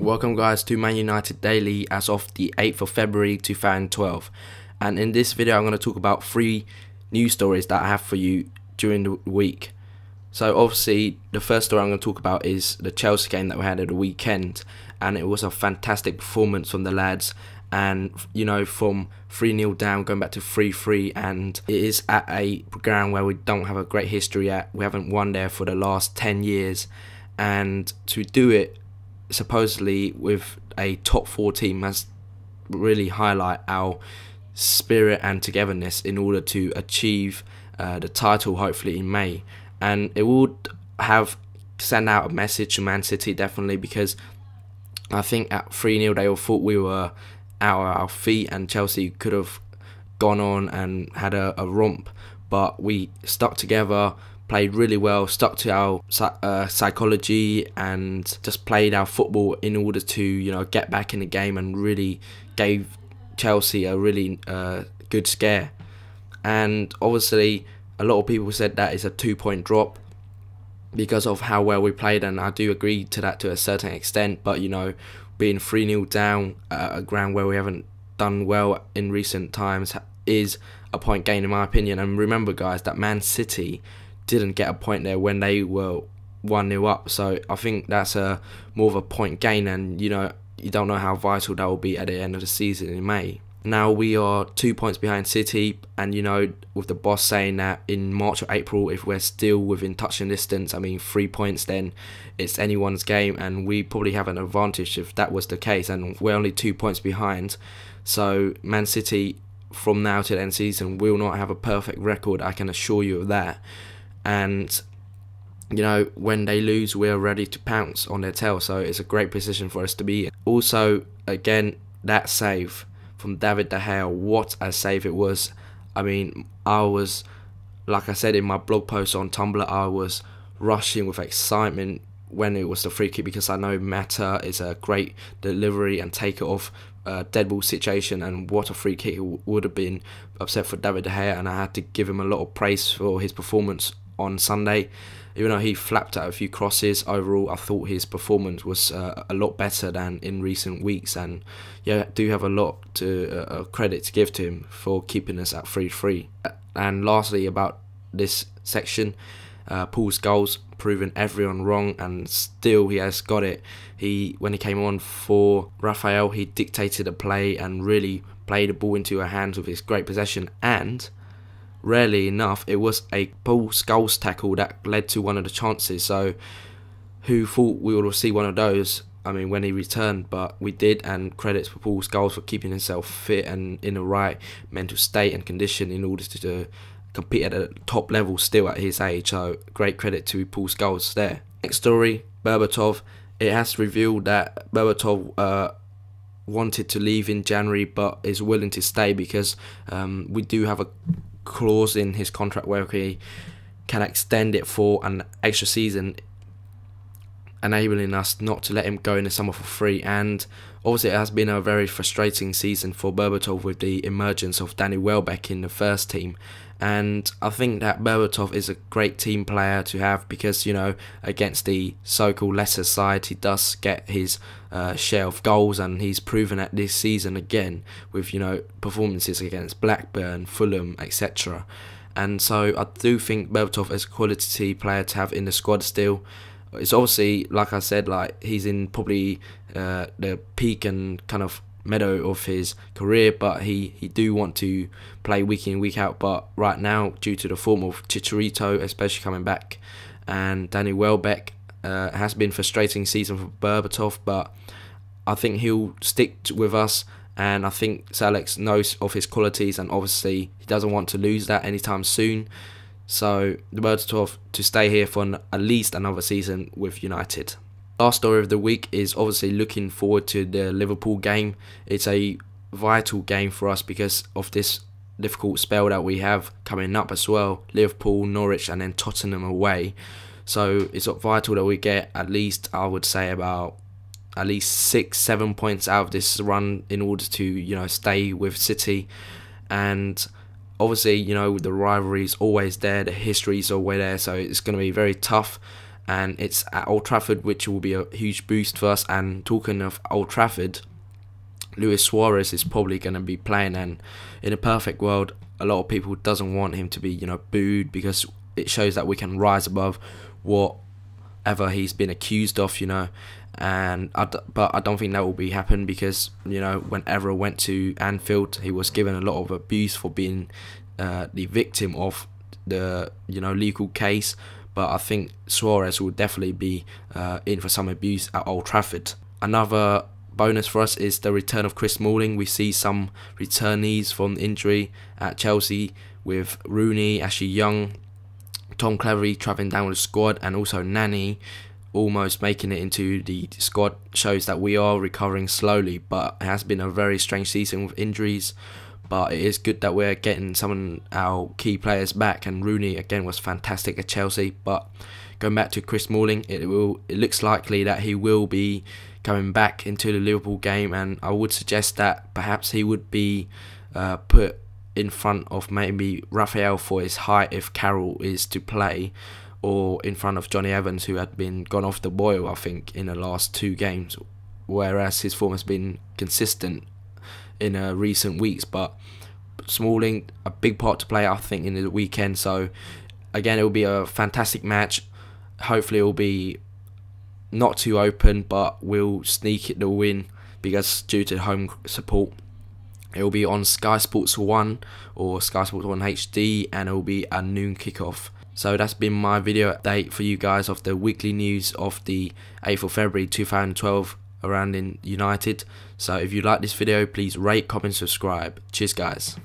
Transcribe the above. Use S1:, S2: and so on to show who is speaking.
S1: Welcome guys to Man United Daily as of the 8th of February 2012, and in this video I'm going to talk about 3 news stories that I have for you during the week. So obviously the first story I'm going to talk about is the Chelsea game that we had at the weekend, and it was a fantastic performance from the lads, and you know, from 3-0 down going back to 3-3, and it is at a ground where we don't have a great history at. We haven't won there for the last 10 years, and to do it supposedly with a top 4 team has really highlight our spirit and togetherness in order to achieve the title hopefully in May. And it would have sent out a message to Man City definitely, because I think at 3-0 they all thought we were out of our feet and Chelsea could have gone on and had a romp, but we stuck together, played really well, stuck to our psychology, and just played our football in order to, you know, get back in the game and really gave Chelsea a really good scare. And obviously a lot of people said that is a 2-point drop because of how well we played, and I do agree to that to a certain extent, but you know, being 3-0 down at a ground where we haven't done well in recent times is a point gain in my opinion. And remember guys, that Man City didn't get a point there when they were 1-0 up, so I think that's more of a point gain, and you know, you don't know how vital that will be at the end of the season in May. Now we are 2 points behind City, and you know, with the boss saying that in March or April, if we're still within touching distance, I mean 3 points, then it's anyone's game, and we probably have an advantage if that was the case, and we're only 2 points behind. So Man City from now to the end of the season will not have a perfect record, I can assure you of that. And you know, when they lose, we're ready to pounce on their tail, so it's a great position for us to be in. Also, again, that save from David De Gea, what a save it was. I mean, I was, like I said in my blog post on Tumblr, I was rushing with excitement when it was the free kick, because I know Mata is a great delivery and taker of dead ball situation, and what a free kick it would have been upset for David De Gea, and I had to give him a lot of praise for his performance on Sunday. Even though he flapped out a few crosses, overall I thought his performance was a lot better than in recent weeks, and yeah, I do have a lot to credit to give to him for keeping us at 3-3. And lastly about this section, Paul's goals, proving everyone wrong, and still he has got it. When he came on for Rafael, he dictated a play and really played the ball into our hands with his great possession, and rarely enough, it was a Paul Scholes tackle that led to one of the chances. So who thought we would see one of those, I mean, when he returned, but we did, and credits for Paul Scholes for keeping himself fit and in the right mental state and condition in order to compete at a top level still at his age. So great credit to Paul Scholes there. Next story, Berbatov. It has revealed that Berbatov wanted to leave in January but is willing to stay, because we do have a clause in his contract where he can extend it for an extra season, enabling us not to let him go in the summer for free. And obviously it has been a very frustrating season for Berbatov with the emergence of Danny Welbeck in the first team, and I think that Berbatov is a great team player to have, because you know, against the so-called lesser side he does get his share of goals, and he's proven that this season again with, you know, performances against Blackburn, Fulham, etc. And so I do think Berbatov is a quality player to have in the squad still. It's obviously, like I said, like he's in probably the peak and kind of meadow of his career, but he do want to play week in week out. But right now, due to the form of Chicharito especially coming back, and Danny Welbeck, has been a frustrating season for Berbatov, but I think he'll stick with us, and I think Sir Alex knows of his qualities, and obviously he doesn't want to lose that anytime soon. So the Berbatov to stay here for at least another season with United. Last story of the week is obviously looking forward to the Liverpool game. It's a vital game for us because of this difficult spell that we have coming up as well. Liverpool, Norwich, and then Tottenham away. So it's vital that we get at least, I would say, about at least 6-7 points out of this run in order to, you know, stay with City. And obviously, you know, the rivalry is always there, the history is always there, so it's going to be very tough. and it's at Old Trafford, which will be a huge boost for us. And talking of Old Trafford, Luis Suarez is probably going to be playing, and in a perfect world, a lot of people doesn't want him to be, booed, because it shows that we can rise above whatever he's been accused of, but I don't think that will be happen, because when Evra went to Anfield, he was given a lot of abuse for being the victim of the legal case. But I think Suarez will definitely be in for some abuse at Old Trafford. Another bonus for us is the return of Chris Smalling. We see some returnees from injury at Chelsea, with Rooney, Ashley Young, Tom Cleverley travelling down with the squad, and also Nani almost making it into the squad. Shows that we are recovering slowly, but it has been a very strange season with injuries. But it is good that we're getting some of our key players back, and Rooney again was fantastic at Chelsea. But going back to Chris Smalling, it looks likely that he will be coming back into the Liverpool game, and I would suggest that perhaps he would be put in front of maybe Raphael for his height if Carroll is to play, or in front of Johnny Evans, who had been gone off the boil, I think, in the last 2 games, whereas his form has been consistent in recent weeks. But Smalling, a big part to play, I think, in the weekend. So again, it will be a fantastic match. Hopefully it will be not too open, but we'll sneak it the win, because due to home support, it will be on Sky Sports 1 or Sky Sports 1 HD, and it will be a noon kickoff. So that's been my video update for you guys of the weekly news of the 8th of February 2012 around in United. So if you like this video, please rate, comment, subscribe. Cheers guys.